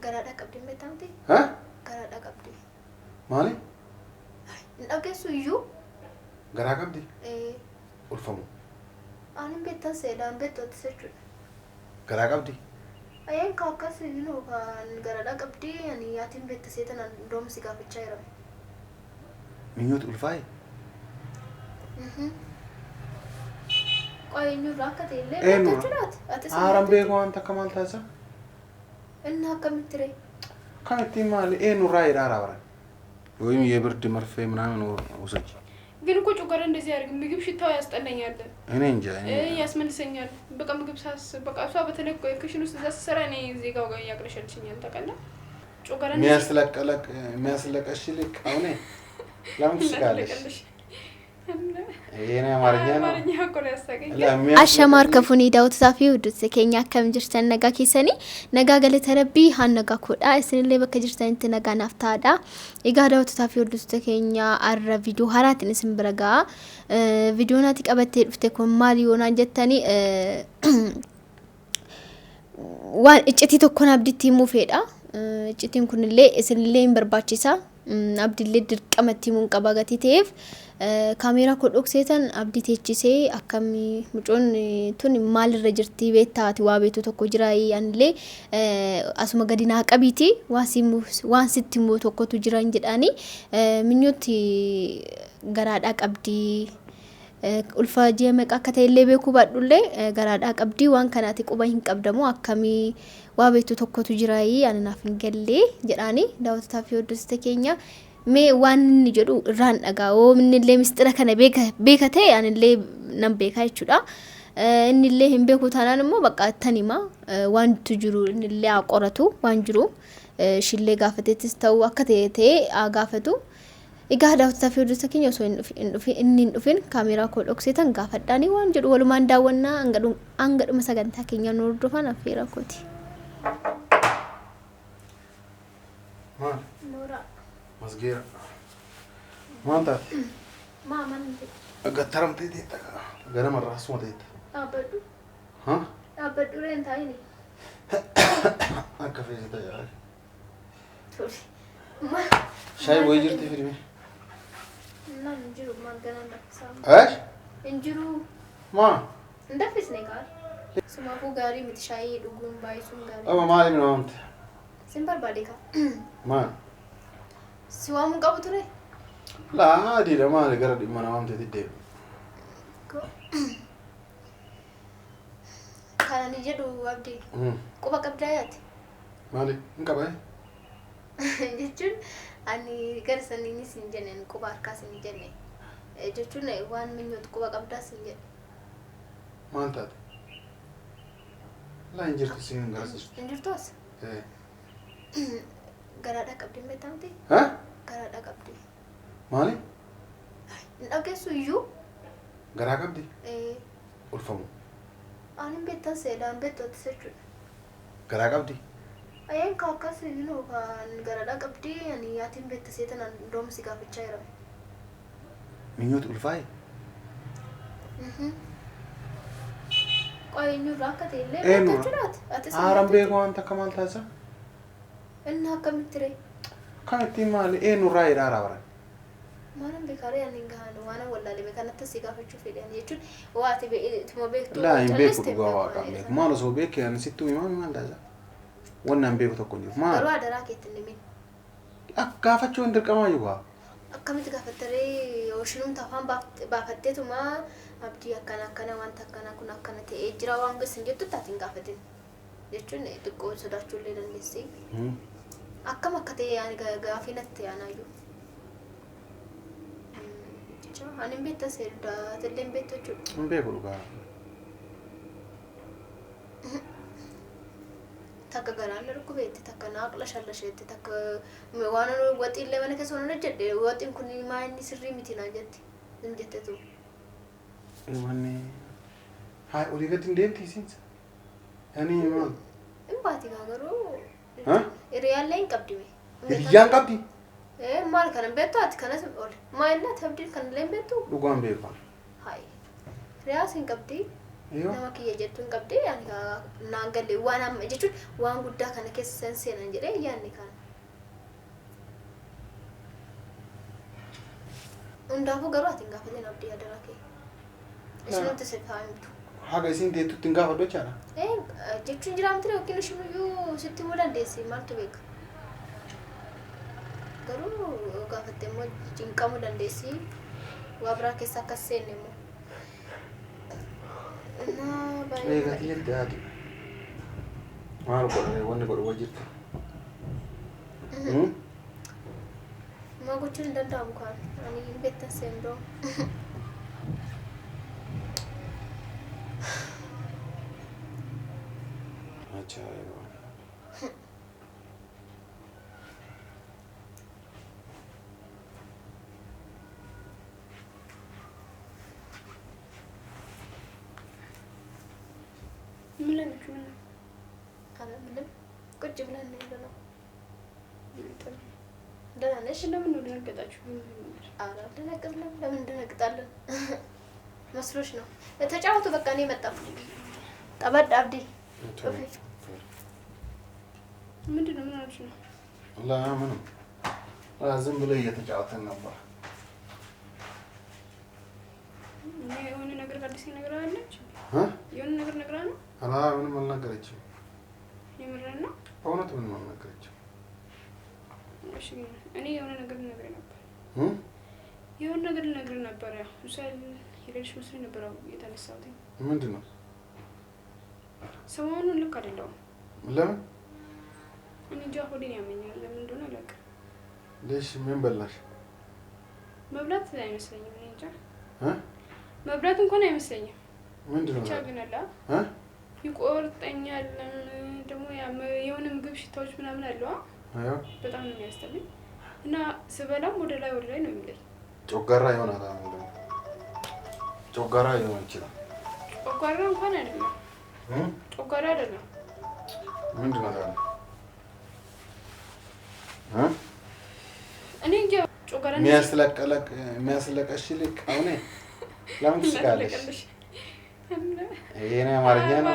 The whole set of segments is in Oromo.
Garaadha qabdi meetamti? Garaadha qabdi. Maali? Dhageessu iyyuu. Garaa qabdi? Ulfamu. Ani beektan seedaan beektooti jechuudha. Garaa qabdi? Ayeen kaakkas iyyuu kan garaadha qabdi ani yaatiin beekta seetan doomsi gaafachaa jira. Minyooti ulfaaye? Qoyeenyu raakka ta'ellee beektaa jiraati. Haaraan beeku wanta akka maal taasisa? Inni akkamitti ree? Kamitti maali? Nurraa hidhaaraa baran. ወይም የብርድ መርፌ ምናምን ወሰጂ ግን እኮ ጮጋራ እንደዚህ ያርግ ምግብ ሽታው ያስጠላኛል እኔ እንጃ ያስመልሰኛል በቃ ምግብ ሳስ በቃ እሷ በተለይ ክሽን ውስጥ ዘሰራ እኔ እዚህ ጋር ያቅለሸልሽኛል ተቀላ ጮጋራ የሚያስለቀሽልክ አሁን ለምን ትስቃለሽ Yena Mariana. Ashamar kafuni daawwatu saafii hudduutti keenya akkam jirtan nagaa keessanii nagaa galata rabbii haan nagaa koodha isinillee bakka jirtanitti nagaa naaf taa'adha egaa daawwatu saafii hudduutti keenya arra viidiyoo haraatiin isin bira ga'a viidiyoo naati qabattee dhufte kun maali yoonaan jettanii waan iccitii tokkoon abdiitti himuu fedha iccitiin kunillee isinillee hin barbaachisa abdillee dirqamatti himuun qaba gatii ta'eef ካሜራ ኮዶክሴተን አብዲቴቺሴ አከሚ ሙጮን ቱን ማልረ ጅርቲ ቤታቲ ዋቤቱ ተኮ ጅራይ አንሌ አሱመ ገዲና ቀቢቲ ዋሲሙ ዋንሲቲሙ ተኮቱ ጅራን ጅዳኒ ምኞቲ ገራዳ ቀብዲ ኡልፋ ጀመቃ ከተሌ ቤኩ ባዱሌ ገራዳ ቀብዲ ዋን ከናቲ ቁባይን ቀብደሙ አከሚ ዋቤቱ ተኮቱ ጅራይ አንናፍን ገሌ ጅዳኒ ዳውት ታፊዮ ደስተከኛ me waan ni jedhu irraan dhagaa'oo innillee mistira kana beekate anillee nan beekaa jechuudha innillee hin beeku taanaan immoo bakka attanima wantu jiru innillee qoratu waan jiru shillee gaafateettis ta'u akka ta'e gaafatu egaa daawwattoota fi hordoftoota keenya osoo inni hin dhufin kaameeraa koo dhokseetan gaafadhaanii waan jedhu walumaan daawwannaa hangadhuma sagantaa keenya nu hordofan affeera kooti. Masgira. Manta. Mama nanti. Gataram tete tak. Garam ras semua tete. Apa tu? Hah? Apa tu renta ini? Aku fez itu ya. Sorry. Saya boleh jadi film. Nan injuru manganan dak sama. Injuru. Ma. Ndak fis nekar. Semua aku gari mit shai dugum bai sum gari. Apa malam ni nanti? Simple balik ka. Ma. Suamu kamu tu re? Lah, di rumah ada gara di mana mam tadi deh. Karena ni jadi abdi. Kau bakal berjaya? Mali, enggak baik. Jujur, ani kerana ini sinjenen kau bakal sinjenen. Jujur ni wan minyak kau bakal berjaya sinjen. Mantap. Lah injir tu sinjen garas. Injir tu as? Garaadha qabdi meetamti? Garaadha qabdi. Maali? Dhageessu iyyuu. Garaa qabdi? Ulfamu. Ani beektan seedaan beektooti jechuudha. Garaa qabdi? Ayeen kaakkas iyyuu kan garaadha qabdi ani yaatiin beekta seetan doomsi gaafachaa jira. Minyooti ulfaaye? Qoyeenyu raakka ta'ellee beektaa jiraati. Haaraan beeku wanta akka maal taasisa? Inni akkamitti ree? Kamitti maali? Nurraa hidhaaraa baran. Maalan beekaree ani gahaanu waan wallaalame kanatti si gaafachuu fedhan jechuun waati ituma beektu. Laa hin beeku dhugaa waaqaan beeku. Maal osoo beekee ani sittuu maal taasisa? Wannaan beeku tokko hin jiru. Maal? Garuu adaraa keetti hin himin. Gaafachuu hin dirqamaa jiru. Akkamitti gaafattaree ooshinumta afaan baafatteetuma abdii akkana wanta akkana kun akkana ta'ee jira waan gaasin jettu taati hin gaafatin. Jechuun xiqqoo sodaachuu illee dandeessi. Akkam akka ta'e ani gaafii natti yaanayyuu. Ani hin beektan seedaa tillee hin beektu jechuudha. Hin beeku dhugaa. Takka garaan dhukkubeetti takka naaqla shallasheetti takka waan waxiillee mana keessa waan jedhe waxiin kun maa inni sirrii miti naa jetti hin jettetu. Manni haa olii gadi hin deemti isiinsa. Yani maal? Hin baati garuu. Hiriyaallee hin qabdi. Hiriyyaan qabdi? Maal kana beektu ati kanas oole. Maal inni ati abdiin kanallee hin beektu? Dhugaan beeku. Hayi. Hiriyaas hin qabdi. nama kiyya jettuun qabdee naan galle waan amma jechuun waan guddaa kana keessa seenan jedhee yaanni kan. Hundaafuu garuu ati hin gaafatin abdii adaraa kee. Isinutti si faayimtu. Haga isin deettutti hin gaafadhu jechaadha. Jechuun jiraamtire yookiin ishinuyyuu sitti himuu dandeessi maaltu beeka. Garuu gaafattee immoo cinqamuu dandeessi. Waa biraa keessa akkas seenne immoo. Eegatii jettee haati. Maal godhanii wanni godhu wajjirta? Maa gochuun hin danda'amu kaan. Ani hin beektan seendoo. Ajaa'iba. ምንም ቁጭ ብለን ነው ያለነው። ደህና ነሽ? ለምን ነው ደነገጣችሁ? ኧረ አልደነግጥም። ለምን እንደነግጣለን? መስሎሽ ነው? ተጫወቱ በቃ እኔ መጣሁ። ጠበድ አብዲ ምንድነው? ምን አልሽ ነው? ምንም ዝም ብሎ እየተጫወተን ነበር። የሆነ ነገር አዲስ ነገር አለች? የሆነ ነገር ነግራ ነው? ምንም አልነገረችም። የምርህን ነው? በእውነት ምንም አልነገረችም። እሺ እኔ የሆነ ነገር ልነግርህ ነበር። የሆነ ነገር ልነግርህ ነበር። ያው ምሳሌ ሄደሽ መስሎኝ ነበር የተነሳሁት። ምንድን ነው? ሰሞኑን ልክ አይደለሁም። ለምን? እኔ እንጃ ሆዴን ያመኛል። ለምን እንደሆነ አላውቅም። ለሽ ምን በላሽ? መብላት አይመስለኝም። እኔ እንጃ መብላት እንኳን አይመስለኝም። ምንድነው? ብቻ ግን አላ ይቆርጠኛል። ደግሞ የሆነ ምግብ ሽታዎች ምናምን አለው። በጣም ነው የሚያስጠላኝ እና ስበላም ወደ ላይ ነው የሚለኝ። ጮጋራ ይሆናል። ጮጋራ ይሆን ይችላል። ጮጋራ እንኳን አይደለም። ጮጋራ አይደለም። ምንድነው ታዲያ? እኔ እንጃ ጮጋራ የሚያስለቀሽ ልክ አሁን ለምን ትስቃለሽ? የኔ አማርኛ ነው።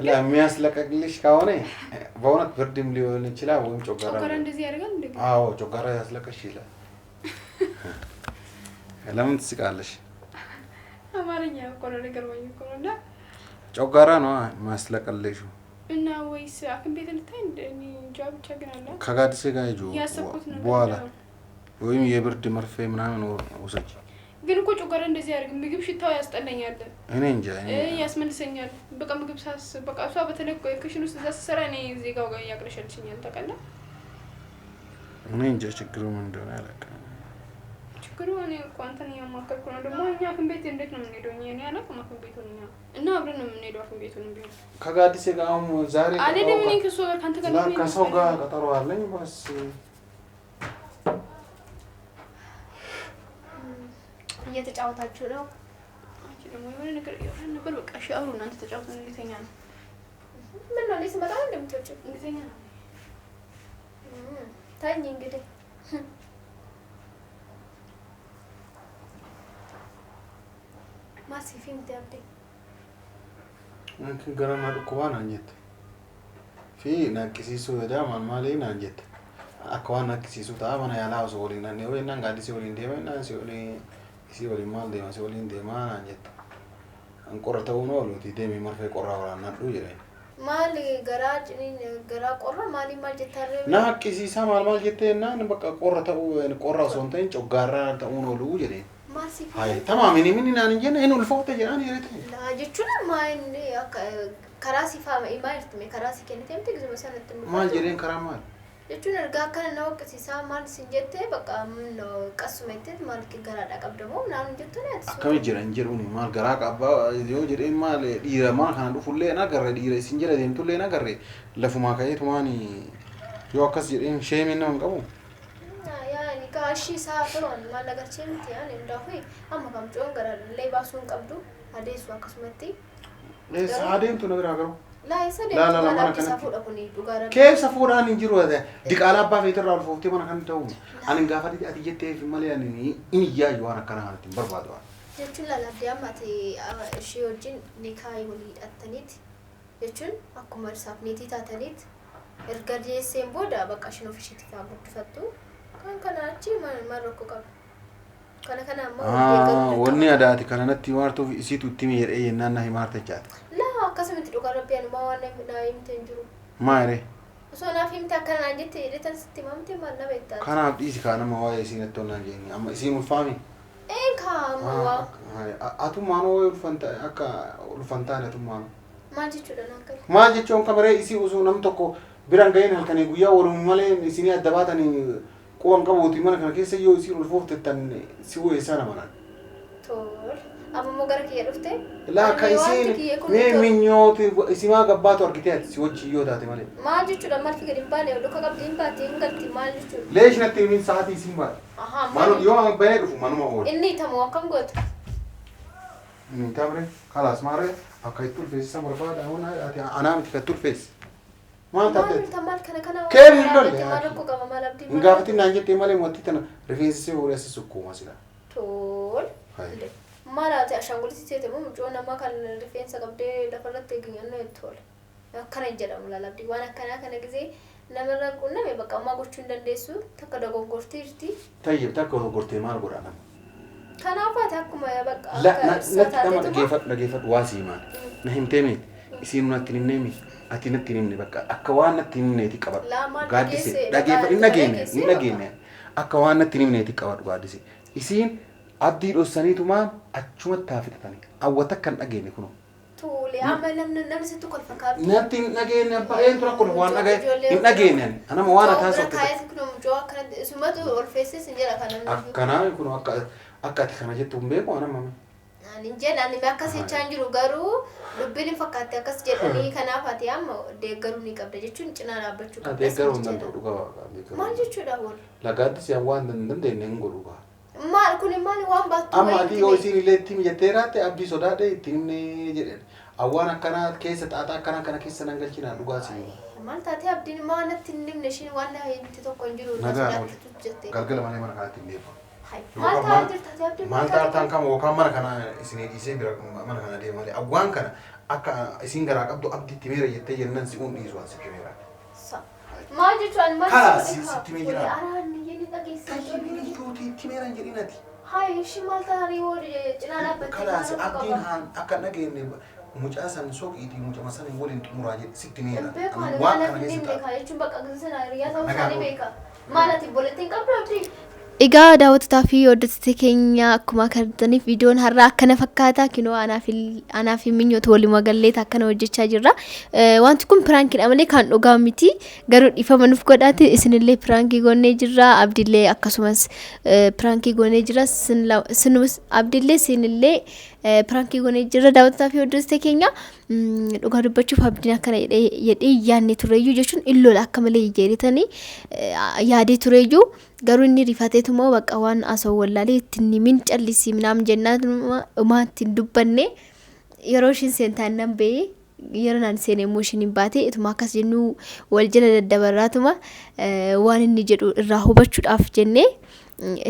ለሚያስለቀቅልሽ ከሆነ በእውነት ብርድም ሊሆን ይችላል ወይም ጮጋራ እንደዚህ ያደርጋል እንዴ? አዎ ጮጋራ ያስለቀሽ ይላል። ለምን ትስቃለሽ? አማርኛ እኮ ነው ነገርኩኝ እኮ ነው። ጮጋራ ነው ማስለቀልሽ እና ወይስ አክም ቤት እንትን እኔ ጃብ ቸግናላ ከጋዲሴ ጋር ሂጂ በኋላ ወይም የብርድ መርፌ ምናምን ወሰጂ። ግን እኮ ጮጋራ እንደዚህ ያደርግ ምግብ ሽታው ያስጠላኛል። እኔ እንጃ ያስመልሰኛል። በቃ ምግብ ሳስ በቃ እሷ በተለይ ክሽን ውስጥ እዛ ስሰራ እኔ እዚህ ጋር ያቅለሸልሽኛል። ታውቃለህ? እኔ እንጃ ችግሩ ምን እንደሆነ አላውቅም። ችግሩ እኔ እኮ አንተን ያማከርኩ ነው። ደግሞ እኛ አክም ቤት እንዴት ነው የምንሄደው? እኔ አላውቅም አክም ቤቱን እና አብረን ነው የምንሄደው አክም ቤቱን ቢሆን ከጋዲሴ ጋር አሁን ዛሬ አልሄድም። እኔ ከእሷ ጋር ካንተ ጋር ነው ከሰው ጋር ቀጠሮ አለኝ። በስ እየተጫወታችሁ ነው? አንቺ ደግሞ የሆነ ነገር ይሆን ነበር። በቃ እሺ አውሩ እናንተ ተጫወቱ። እንግሊዘኛ ነው። ምን ነው ለዚህ መጣ እንደምትወጪ? እንግሊዘኛ ነው። ታኝ እንግዲህ ማሲ ፊልም ታብዴ አንቺ ገራማ ዱኩባን አንጀት ፊ ናቂሲሱ ወዳ ማማሌ ናንጀት አኳን ናቂሲሱ ታባና ያላው ሶሊና ነው እና ጋዲሴ ወሊ እንደማና ሲወሊ ሲወሊ ማል ደማ ሲወሊ እንደማ አንጀት አንቆረተው ነው አሉት ደሚ መርፌ ቆራውራና ዱ ይለኝ ማል ገራጭኒ ገራ ቆራ ማሊ ማልጀታረ ናቂሲሳ ማልማል ጀቴና በቃ ቆረተው ቆራው ሶንተን ጮጋራ ተኡኖ ሉ ይለኝ ማሲ አይ ተማምኒ ምን ናን እንጀ እኔ ልፎተ ጀራን ይረተ ላጅቹና ማን ከራሲ ፋማ ኢማይርት ሜ ከራሲ ከነተም ትግዝ መሰረት ማል ጀሬን ከራማል ጀቹን እርጋከነ ነው ቅሲሳ ማል ሲንጀቴ በቃ ምን ነው ቀስመቴት ማልክ ገራዳ ቀብደሞ ምናምን ጀተነ ያትስ አከም ጀራን ጀሩኒ ማል ገራ ቀባ ዮ ጀሬ ማል ዲረማ ካን ዱፉሌ ና ገረ ዲረ ሲንጀለ ደምቱሌ ና ገረ ለፉማ ካየት ማኒ ዮ አከስ ጀሬን ሼም ነው እንቀቡ ያኒ ካሺ ሳፈሮን ማለጋችን ቲያን እንዳሁ አማካም ጮን ገራ ለይባሱን ቀብዱ አዴሱ አከስመቲ ሳዴንቱ ነገር አገሩ لا يسدي لا ما كان كيف سفوران ينجرو هذا ديك على با في ترى الفوتي ما كان تو انا غافدي اتيجتي في ملياني اني جاي وانا كان هانتي بربادوا jechuun lalabdii ammati ishee wajjin nikaa walii hidhattaniiti jechuun akkuma isaaf niitii taataniiti erga deesseen booda bakka ishiin ofishiitti fa'aa guddifattu kan kana achi maal rakkoo qabu kana ammoo wanni adaati kana natti himartuuf isiitu itti miidhee yennaan na himarta jechaati laa akkasumatti dhugaa rabbiin maa waan na himte hin jiru maayire osoo naaf himte akkanaan jette hidhatan sitti himamte maal na beektaa kanaaf dhiisi kaanama waa'ee isiin itti onnaan jenni amma isiin ulfaami kaamawaa atummaanoo akka ulfantaan atummaanoo maal jechuudha naakka maal jechuun kabaree isii usuu nam tokko biraan ga'een halkanii guyyaa walum malee isinii adda baatanii quban qabuuti mana kana keessa yoo isiin ulfooftettan si weessaa namanaan tol ammoo gara kiyya dhufte laa ka isiin mee minyooti isimaa gabbaatu argitee ati si wajji yoo taate malee maal jechuudha maal fi gadi hin baane dhukka qabdi hin baate hin galti maal jechuudha leeshinatti min sa'aatii isiin baate manu yoo bayee dhufu manuma oolu inni tamoo akkam gootu inni tamre kalaas maaree akka itti ulfeessisan barbaada ati anaa miti kan ulfeessi maal taate maal kana keen hin lolle maal rakkoo qaba maal abdii hin gaafatin naan jettee malee mootii tana rifeensisee horii asi sukkuuma sila tol maal ati ashaangulisi seete moo mucoo namaa kan rifeensa qabdee lafarratti eeginyannoo tol akkana jedhamu lalabdii waan akkanaa kana gisee namarra qunname bakka ammaa gochuu hin dandeessu takka dogongortiirti tayyib takka dogongortee maal godhaa nama kanaafati akkuma bakka dhageeffadhu waa sii maal na himtee miti isiin natti himnee miti ati natti himne bakka akka waan natti himneeti qabadhu gaaddise dhageeffadhu hin dhageenne akka waan natti himneeti qabadhu gaaddise isiin abdii dhossaniitumaan achumatti haa fixatanii awwata kan dhageenne kunoo tole amma namni sitti kolfakaabdi natti hin dhageenne abbaa eentu rakkoo waan dhagaye hin dhageenne anama waan ataasofte kaayati kunoo mucoo akkana sumatu olfeessis hin jedha kana akkanaa kunoo akka ati kana jettu hin beeku anama ani jedhani akkas jechaa jiru garuu dubbiin hin fakkaate akkas jedhanii kanaaf ati amma deeggaruu ni qabda jechuun cinaa dhaabbachuu qabda deeggaruu hin danda'u dhugaa maal jechuudha wal lagaatti si waan dandeenye hin godhu gaa maal kun maal waan baattu amma ati yoo isiin illee itti mijattee raatte abdii sodaadhe itti himnee jedhan awwaan akkanaa keessa xaaxaa akkanaa kana keessa nan galchinaa dhugaa si maal taatee abdiin maa natti hin himne ishiin waan na himte tokko hin jiru galgala malee mana kanatti hin deemu maal taatan kam yookaan mana kana isin dhiisee bira mana kana deema malee awwaan kana akka isin garaa qabdu abdii itti meera jettee jennan si uun dhiisu asi kemeera maal jechuun maal kala sitti mee jira araanni jenni dhageessanii tuuti itti meera hin jedhinati hayi shi maal taanii woo cinaa dhaabbate kala si abdiin haan akka dhageenne mucaa san soqiiti mucaa masan waliin xumuraa jedhe sitti meera waan kana keessa jechuun bakka gisa riyaa ta'uu isaanii beeka maal ati boleettiin qabdu abdii egaa daawwattotaa fi hordoftoota keenya akkuma argitaniif viidiyoon har'a akkana fakkaata kinoo anaa fi minyoota waliin magalleeta akkana hojjechaa jirra wanti kun piraankiidha malee kan dhugaa miti garuu dhiifama nuuf godhaati isinillee piraankii goonee jirra abdillee akkasumas piraankii goonee jirra sinumas abdillee isinillee piraankii goonee jirra daawwattotaa fi hordoftoota keenya dhugaa dubbachuuf abdiin akkana jedhee yaadne tureeyyuu jechuun illola akka malee jeeritanii yaadee tureeyyuu garuu inni rifateetumoo bakka waan asoo wallaalee ittiin min callisii minam jennaan umaatti dubbanne yeroo ishiin seentaan nan ba'ee yeroo naan seenee immoo ishiin hin baate ituma akkas jennu wal jala daddabarraatuma waan inni jedhu irraa hubachuudhaaf jennee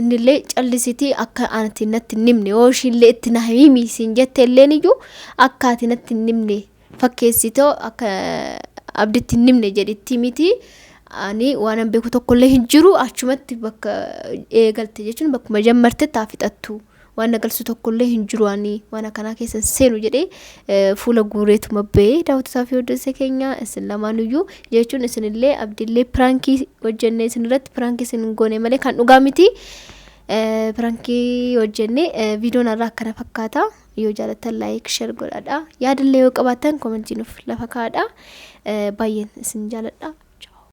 innillee callisitii akka anatti natti nimne yoo ishiinlee itti na himii siin jette illeen iyyuu akka ati natti nimne fakkeessitoo akka abditti nimne jedhitti miti ani waan beeku tokkollee hin jiru achumatti bakka eegalte jechuun bakkuma jammartee taafixattu waan nagalsu tokkollee hin jiru ani waan akkanaa keessa seenu jedhee fuula guureetuma ba'ee daawwattotaa fi hordoftoota keenya isin lamaanuyyuu jechuun isinillee abdillee piraankii hojjennee isinirratti piraankii isin goone malee kan dhugaa miti piraankii hojjennee viidiyoon irraa akkana fakkaata yoo jaallattan laayik sheer godhadha yaadallee yoo qabaattan koomentii nuuf lafa kaa'adha baay'een isin jaalladha